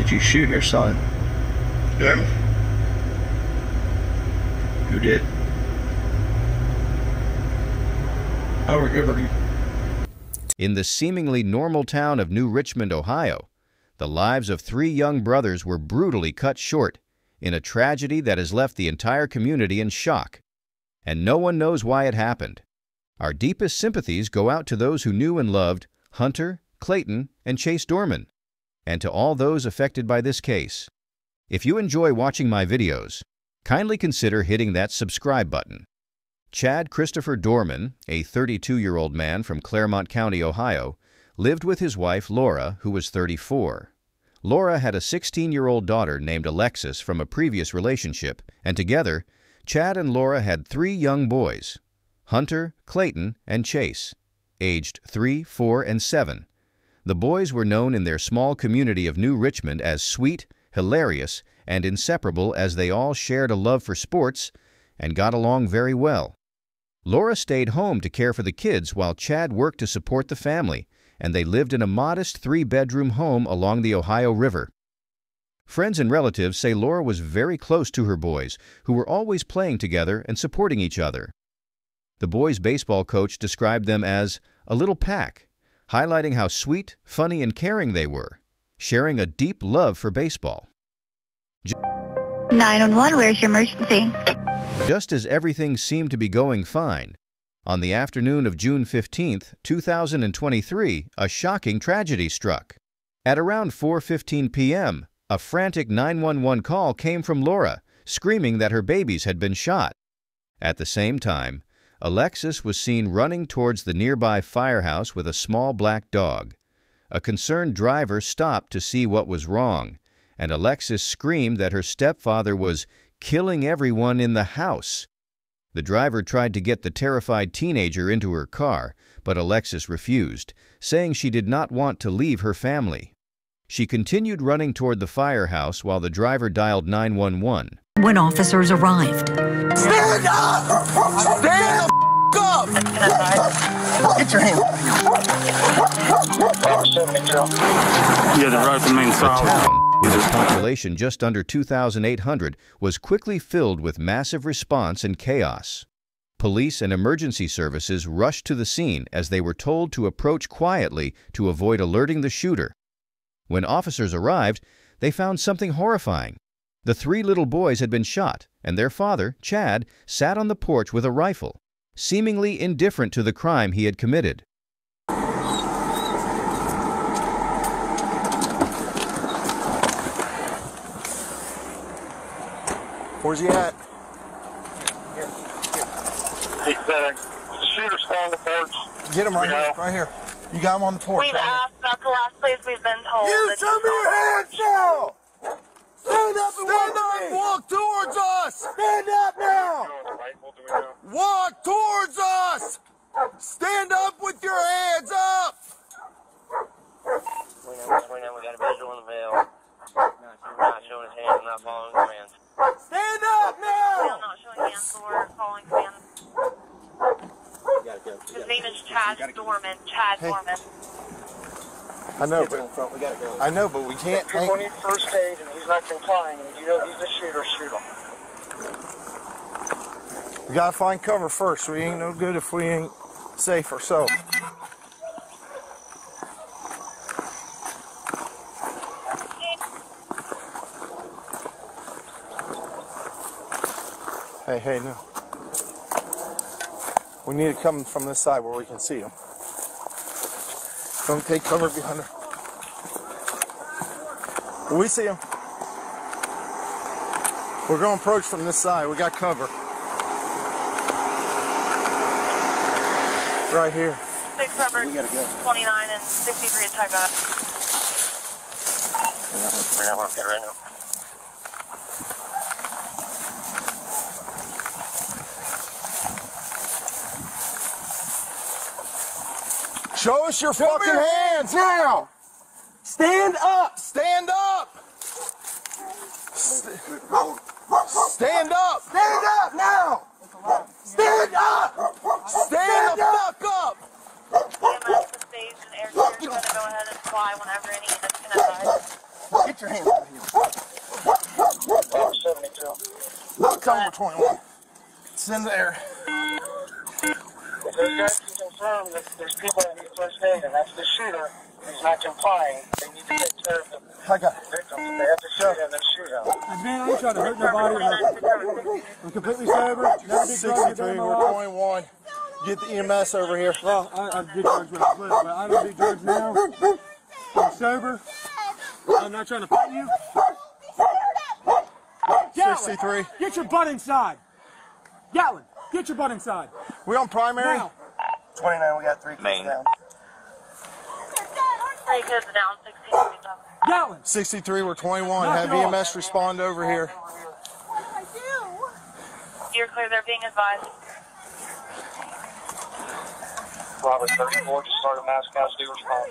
Did you shoot your son? Yeah. You did? How were you? In the seemingly normal town of New Richmond, Ohio, the lives of 3 young brothers were brutally cut short in a tragedy that has left the entire community in shock. And no one knows why it happened. Our deepest sympathies go out to those who knew and loved Hunter, Clayton, and Chase Doerman, and to all those affected by this case. If you enjoy watching my videos, kindly consider hitting that subscribe button. Chad Christopher Doerman, a 32-year-old man from Claremont County, Ohio, lived with his wife Laura, who was 34. Laura had a 16-year-old daughter named Alexis from a previous relationship, and together, Chad and Laura had 3 young boys, Hunter, Clayton, and Chase, aged 3, 4, and 7. The boys were known in their small community of New Richmond as sweet, hilarious, and inseparable, as they all shared a love for sports and got along very well. Laura stayed home to care for the kids while Chad worked to support the family, and they lived in a modest 3-bedroom home along the Ohio River. Friends and relatives say Laura was very close to her boys, who were always playing together and supporting each other. The boys' baseball coach described them as a little pack, highlighting how sweet, funny, and caring they were, sharing a deep love for baseball. 911, where's your emergency? Just as everything seemed to be going fine, on the afternoon of June 15, 2023, a shocking tragedy struck. At around 4:15 p.m., a frantic 911 call came from Laura, screaming that her babies had been shot. At the same time, Alexis was seen running towards the nearby firehouse with a small black dog. A concerned driver stopped to see what was wrong, and Alexis screamed that her stepfather was killing everyone in the house. The driver tried to get the terrified teenager into her car, but Alexis refused, saying she did not want to leave her family. She continued running toward the firehouse while the driver dialed 911. When officers arrived, Stand up! Stand the up! Get your hand. Yeah, the road remains solid. The town, with its population just under 2,800, was quickly filled with massive response and chaos. Police and emergency services rushed to the scene as they were told to approach quietly to avoid alerting the shooter. When officers arrived, they found something horrifying. The 3 little boys had been shot, and their father, Chad, sat on the porch with a rifle, seemingly indifferent to the crime he had committed. Where's he at? The shooter's on the porch. Get him right here. Right here. You got him on the porch. We've asked, that's the last place we've been told. You show me your hands now! Stand up and walk towards us! Stand up now! Walk towards us! Stand up with your hands up! We got a visual in the veil. Not showing his hands, not following commands. Stand up now! Not showing hands, so we're following commands. His name is Chad Doerman. Chad Doerman. I know, but we gotta go. I know, but we can't. If you're going to need first aid and he's not complying, and you know he's a shooter, shoot him. We gotta find cover first. We ain't no good if we ain't safe ourselves. Hey, no. We need to come from this side where we can see them. Don't take cover behind her. We see them. We're going to approach from this side. We got cover. Right here. Big cover. We gotta go. 29 and 63 is type up. We're not working right now. Show us your fucking hands now! Stand up! Stand up! Stand up! Stand up now! Stand up! Stand the fuck up! EMS, the stage, and air crews are going to go ahead and fly whenever any units can advise. Get your hands up. Tell them we're 21. It's in there. Those guys can confirm that there's people that need first aid, and that's the shooter who's not complying. They need to take care of the victims. If they have to shoot him, then shoot him. Man, I ain't trying to hurt nobody. I'm completely sober. Never did drugs 63, we're 21. Get the EMS over here. Well, I did drugs when I was little, but I don't do drugs now. I'm sober. I'm not trying to fight you. 63. Get your butt inside. Gatlin, get your butt inside. We on primary? Now. 29, we got 3 kids down. 3 kids down, 16. Gatlin. 63, we're 21. Knock Have it off. EMS respond over here. You're clear, they're being advised. Robert 34, just started mass custody response.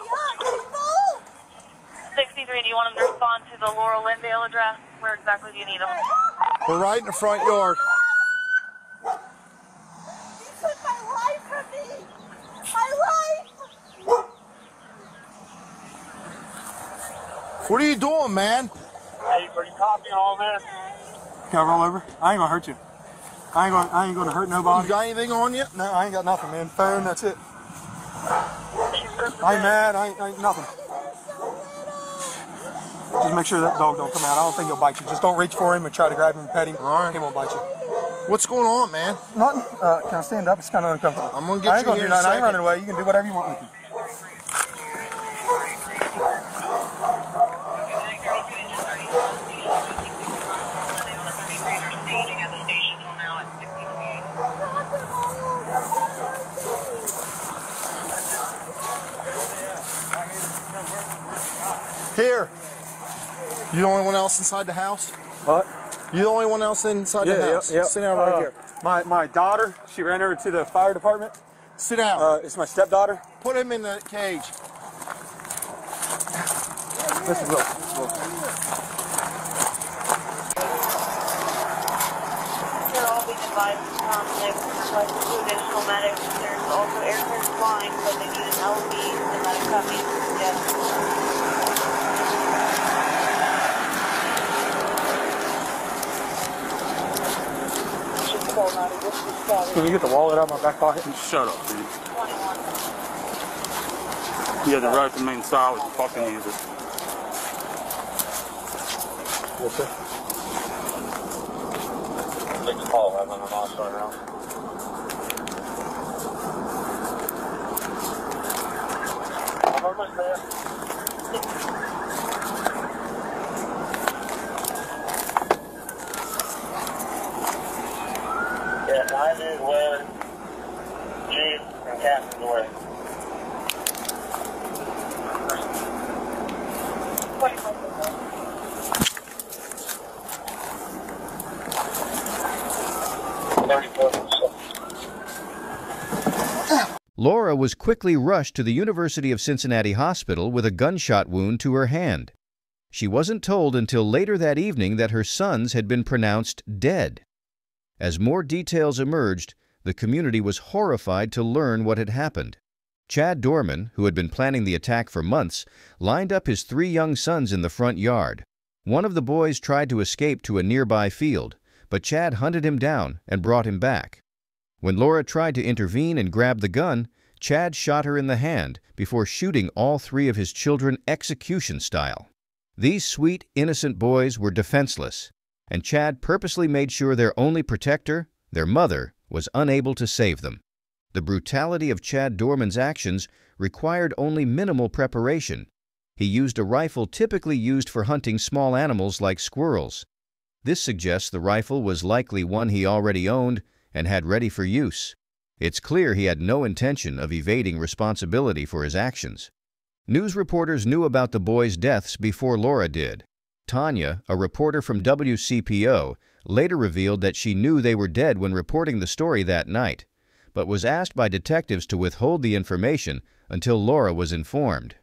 63, do you want them to respond to the Laurel Lindale address? Where exactly do you need them? We're right in the front yard. You took my life from me! My life! What are you doing, man? Hey, are you copying all this? Can I roll over? I ain't gonna hurt you. I ain't gonna hurt You nobody. got anything on you? No, I ain't got nothing, man. Phone, that's it. I ain't mad. I ain't nothing. Just make sure that dog don't come out. I don't think he'll bite you. Just don't reach for him and try to grab him and pet him. All right. He won't bite you. What's going on, man? Nothing. Can I stand up? It's kind of uncomfortable. I'm gonna get I ain't you gonna here do in a nothing. I ain't second. running away. You can do whatever you want with me. Here. You the only one else inside the house? What? You the only one else inside the house? Yeah. Sit down right here. My daughter, she ran over to the fire department. Sit down. It's my stepdaughter. Put him in the cage. This is Will. They're all being advised they've requested 2 additional medics. There's also aircraft flying, but they need an LV and medic coming. Yes. Can you get the wallet out of my back pocket? Shut up, dude. 21. You had the right to remain silent. You fucking use it. Yes, sir. Take the call, I'm on the mouse right now. I'm almost there. Yeah, 9 is where Chief and Captain's away. 25. Laura was quickly rushed to the University of Cincinnati Hospital with a gunshot wound to her hand. She wasn't told until later that evening that her sons had been pronounced dead. As more details emerged, the community was horrified to learn what had happened. Chad Doerman, who had been planning the attack for months, lined up his 3 young sons in the front yard. One of the boys tried to escape to a nearby field, but Chad hunted him down and brought him back. When Laura tried to intervene and grab the gun, Chad shot her in the hand before shooting all 3 of his children execution style. These sweet, innocent boys were defenseless, and Chad purposely made sure their only protector, their mother, was unable to save them. The brutality of Chad Doerman's actions required only minimal preparation. He used a rifle typically used for hunting small animals like squirrels. This suggests the rifle was likely one he already owned and had ready for use. It's clear he had no intention of evading responsibility for his actions. News reporters knew about the boys' deaths before Laura did. Tanya, a reporter from WCPO, later revealed that she knew they were dead when reporting the story that night, but was asked by detectives to withhold the information until Laura was informed.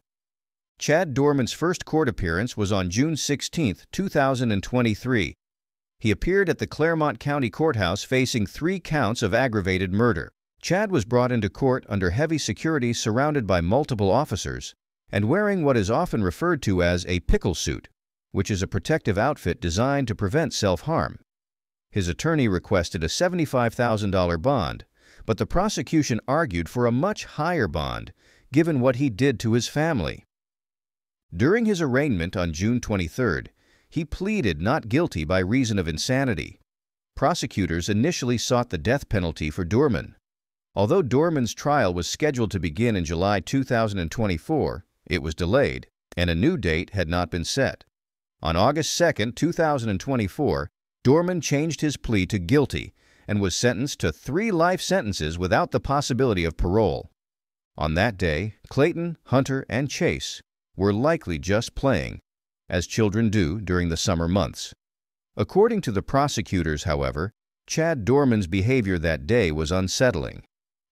Chad Doerman's first court appearance was on June 16, 2023. He appeared at the Claremont County Courthouse facing 3 counts of aggravated murder. Chad was brought into court under heavy security surrounded by multiple officers and wearing what is often referred to as a pickle suit, which is a protective outfit designed to prevent self-harm. His attorney requested a $75,000 bond, but the prosecution argued for a much higher bond, given what he did to his family. During his arraignment on June 23rd, he pleaded not guilty by reason of insanity. Prosecutors initially sought the death penalty for Doerman. Although Doerman's trial was scheduled to begin in July 2024, it was delayed, and a new date had not been set. On August 2, 2024, Doerman changed his plea to guilty and was sentenced to 3 life sentences without the possibility of parole. On that day, Clayton, Hunter, and Chase were likely just playing, as children do during the summer months. According to the prosecutors, however, Chad Doerman's behavior that day was unsettling.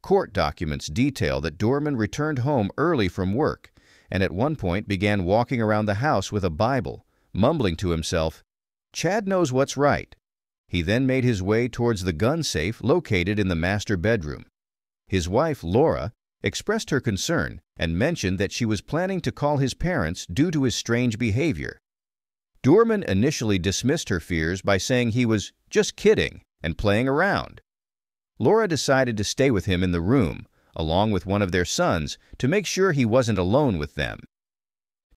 Court documents detail that Doerman returned home early from work and at one point began walking around the house with a Bible, mumbling to himself, "Chad knows what's right." He then made his way towards the gun safe located in the master bedroom. His wife, Laura, expressed her concern and mentioned that she was planning to call his parents due to his strange behavior. Doerman initially dismissed her fears by saying he was just kidding and playing around. Laura decided to stay with him in the room, along with one of their sons, to make sure he wasn't alone with them.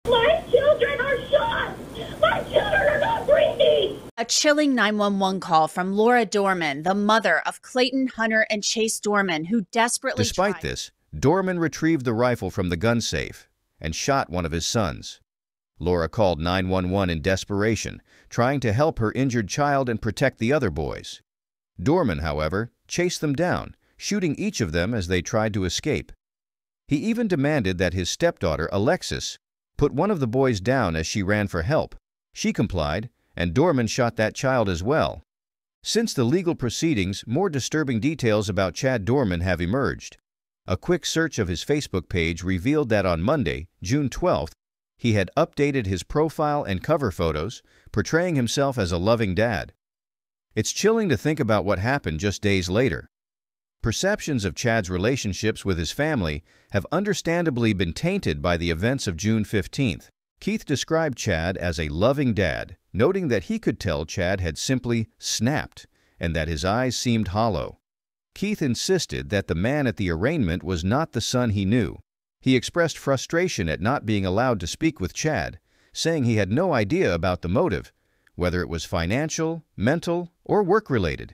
My children are shot! My children are not breathing! A chilling 911 call from Laura Doerman, the mother of Clayton, Hunter, and Chase Doerman, who desperately Despite this, Doerman retrieved the rifle from the gun safe and shot one of his sons. Laura called 911 in desperation, trying to help her injured child and protect the other boys. Doerman, however, chased them down, shooting each of them as they tried to escape. He even demanded that his stepdaughter, Alexis, put one of the boys down as she ran for help. She complied, and Doerman shot that child as well. Since the legal proceedings, more disturbing details about Chad Doerman have emerged. A quick search of his Facebook page revealed that on Monday, June 12th, he had updated his profile and cover photos, portraying himself as a loving dad. It's chilling to think about what happened just days later. Perceptions of Chad's relationships with his family have understandably been tainted by the events of June 15th. Keith described Chad as a loving dad, noting that he could tell Chad had simply snapped and that his eyes seemed hollow. Keith insisted that the man at the arraignment was not the son he knew. He expressed frustration at not being allowed to speak with Chad, saying he had no idea about the motive, whether it was financial, mental, or work-related.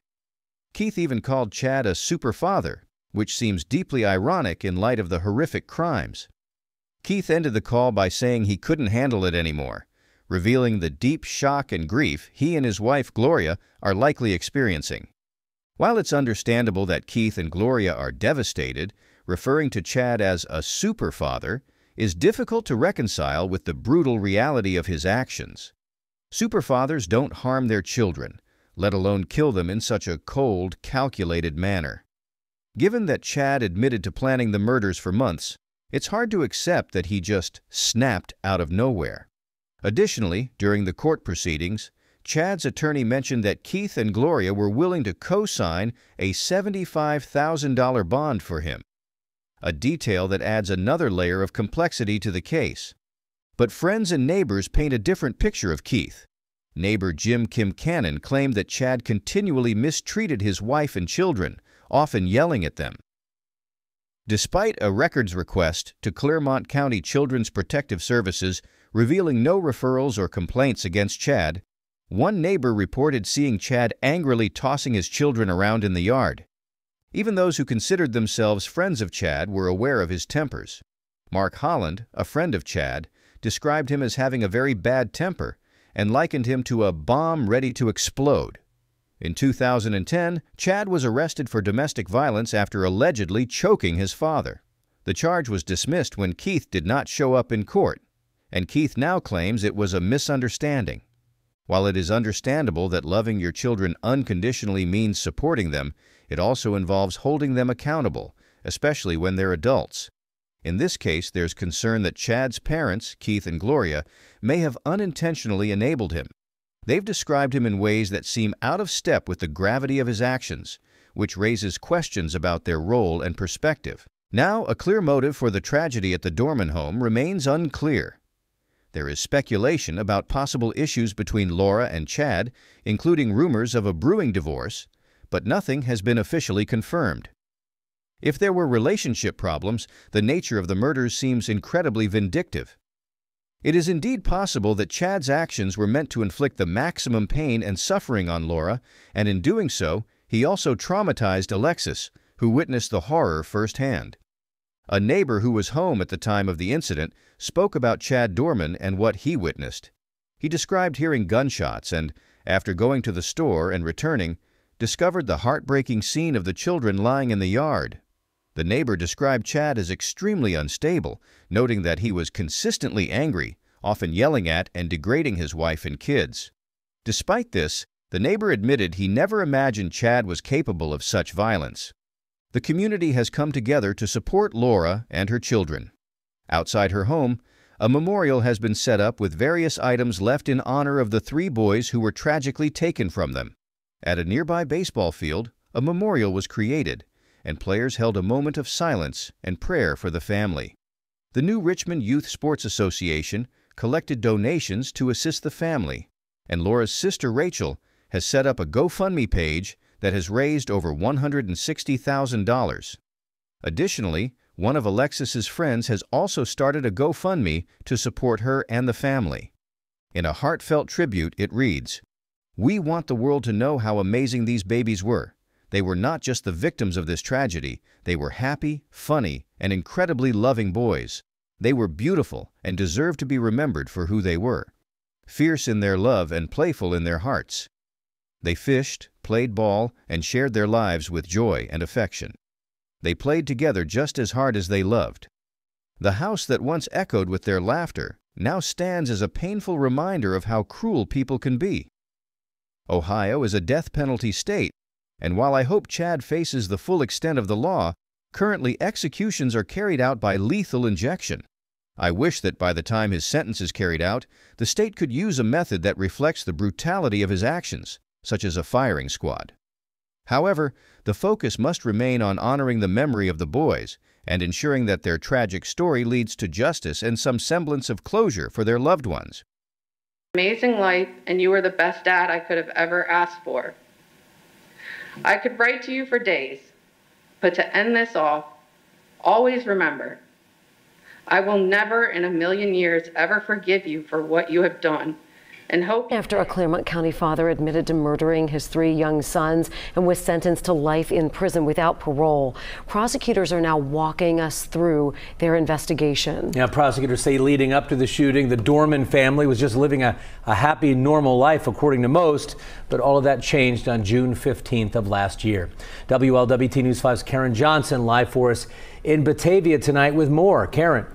Keith even called Chad a super father, which seems deeply ironic in light of the horrific crimes. Keith ended the call by saying he couldn't handle it anymore, revealing the deep shock and grief he and his wife, Gloria, are likely experiencing. While it's understandable that Keith and Gloria are devastated, referring to Chad as a super father is difficult to reconcile with the brutal reality of his actions. Superfathers don't harm their children, let alone kill them in such a cold, calculated manner. Given that Chad admitted to planning the murders for months, it's hard to accept that he just snapped out of nowhere. Additionally, during the court proceedings, Chad's attorney mentioned that Keith and Gloria were willing to co-sign a $75,000 bond for him, a detail that adds another layer of complexity to the case. But friends and neighbors paint a different picture of Keith. Neighbor Jim Kim Cannon claimed that Chad continually mistreated his wife and children, often yelling at them. Despite a records request to Clermont County Children's Protective Services revealing no referrals or complaints against Chad, one neighbor reported seeing Chad angrily tossing his children around in the yard. Even those who considered themselves friends of Chad were aware of his tempers. Mark Holland, a friend of Chad, described him as having a very bad temper and likened him to a bomb ready to explode. In 2010, Chad was arrested for domestic violence after allegedly choking his father. The charge was dismissed when Keith did not show up in court, and Keith now claims it was a misunderstanding. While it is understandable that loving your children unconditionally means supporting them, it also involves holding them accountable, especially when they're adults. In this case, there's concern that Chad's parents, Keith and Gloria, may have unintentionally enabled him. They've described him in ways that seem out of step with the gravity of his actions, which raises questions about their role and perspective. Now, a clear motive for the tragedy at the Doerman home remains unclear. There is speculation about possible issues between Laura and Chad, including rumors of a brewing divorce, but nothing has been officially confirmed. If there were relationship problems, the nature of the murders seems incredibly vindictive. It is indeed possible that Chad's actions were meant to inflict the maximum pain and suffering on Laura, and in doing so, he also traumatized Alexis, who witnessed the horror firsthand. A neighbor who was home at the time of the incident spoke about Chad Doerman and what he witnessed. He described hearing gunshots and, after going to the store and returning, discovered the heartbreaking scene of the children lying in the yard. The neighbor described Chad as extremely unstable, noting that he was consistently angry, often yelling at and degrading his wife and kids. Despite this, the neighbor admitted he never imagined Chad was capable of such violence. The community has come together to support Laura and her children. Outside her home, a memorial has been set up with various items left in honor of the 3 boys who were tragically taken from them. At a nearby baseball field, a memorial was created, and players held a moment of silence and prayer for the family. The New Richmond Youth Sports Association collected donations to assist the family, and Laura's sister Rachel has set up a GoFundMe page that has raised over $160,000. Additionally, one of Alexis's friends has also started a GoFundMe to support her and the family. In a heartfelt tribute, it reads, "We want the world to know how amazing these babies were. They were not just the victims of this tragedy. They were happy, funny, and incredibly loving boys. They were beautiful and deserve to be remembered for who they were. Fierce in their love and playful in their hearts. They fished, played ball, and shared their lives with joy and affection. They played together just as hard as they loved. The house that once echoed with their laughter now stands as a painful reminder of how cruel people can be. Ohio is a death penalty state, and while I hope Chad faces the full extent of the law, currently executions are carried out by lethal injection. I wish that by the time his sentence is carried out, the state could use a method that reflects the brutality of his actions, such as a firing squad. However, the focus must remain on honoring the memory of the boys and ensuring that their tragic story leads to justice and some semblance of closure for their loved ones. Amazing life, and you were the best dad I could have ever asked for. I could write to you for days, but to end this off, always remember, I will never in a million years ever forgive you for what you have done. And hope. After a Claremont County father admitted to murdering his 3 young sons and was sentenced to life in prison without parole, prosecutors are now walking us through their investigation. Yeah, prosecutors say leading up to the shooting, the Doerman family was just living a happy, normal life, according to most. But all of that changed on June 15th of last year. WLWT News 5's Karen Johnson live for us in Batavia tonight with more. Karen.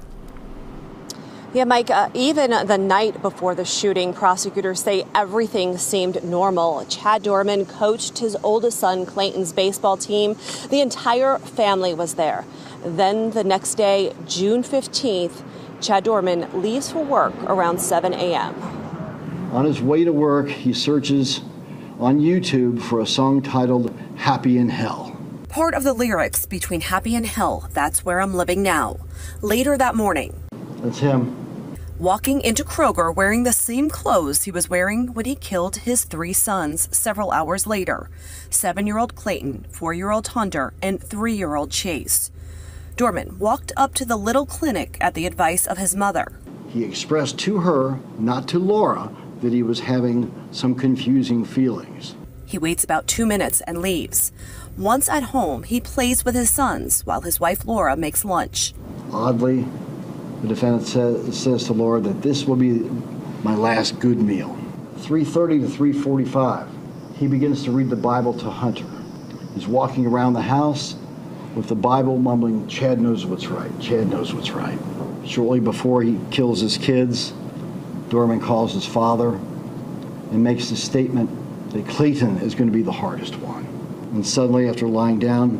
Yeah, Mike, even the night before the shooting, prosecutors say everything seemed normal. Chad Doerman coached his oldest son, Clayton's baseball team. The entire family was there. Then the next day, June 15th, Chad Doerman leaves for work around 7 a.m. On his way to work, he searches on YouTube for a song titled Happy in Hell. Part of the lyrics between Happy and Hell, That's Where I'm Living Now. Later that morning, that's him. Walking into Kroger wearing the same clothes he was wearing when he killed his 3 sons several hours later. 7-year-old Clayton, 4-year-old Hunter, and 3-year-old Chase. Doerman walked up to the little clinic at the advice of his mother. He expressed to her, not to Laura, that he was having some confusing feelings. He waits about 2 minutes and leaves. Once at home, he plays with his sons while his wife Laura makes lunch. Oddly, the defendant says to Laura that this will be my last good meal. 3:30 to 3:45, he begins to read the Bible to Hunter. He's walking around the house with the Bible mumbling, Chad knows what's right, Chad knows what's right. Shortly before he kills his kids, Doerman calls his father and makes the statement that Clayton is going to be the hardest one. And suddenly, after lying down,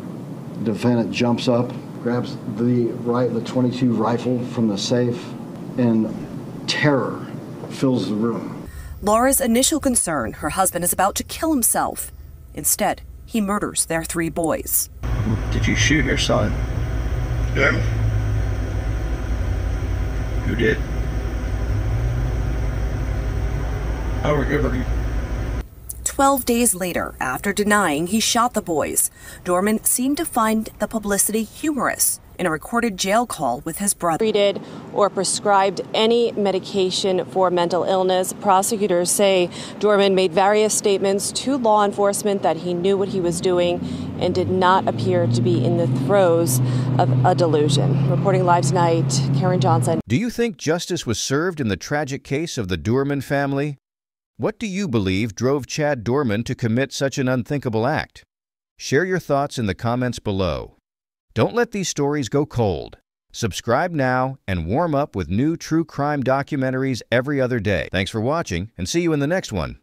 the defendant jumps up, grabs the 22 rifle from the safe, and terror fills the room. Laura's initial concern, her husband is about to kill himself. Instead, he murders their 3 boys. Did you shoot your son? Yeah. Who did? How are you? 12 days later, after denying he shot the boys, Doerman seemed to find the publicity humorous in a recorded jail call with his brother. Treated or prescribed any medication for mental illness. Prosecutors say Doerman made various statements to law enforcement that he knew what he was doing and did not appear to be in the throes of a delusion. Reporting live tonight, Karen Johnson. Do you think justice was served in the tragic case of the Doerman family? What do you believe drove Chad Doerman to commit such an unthinkable act? Share your thoughts in the comments below. Don't let these stories go cold. Subscribe now and warm up with new true crime documentaries every other day. Thanks for watching, and see you in the next one.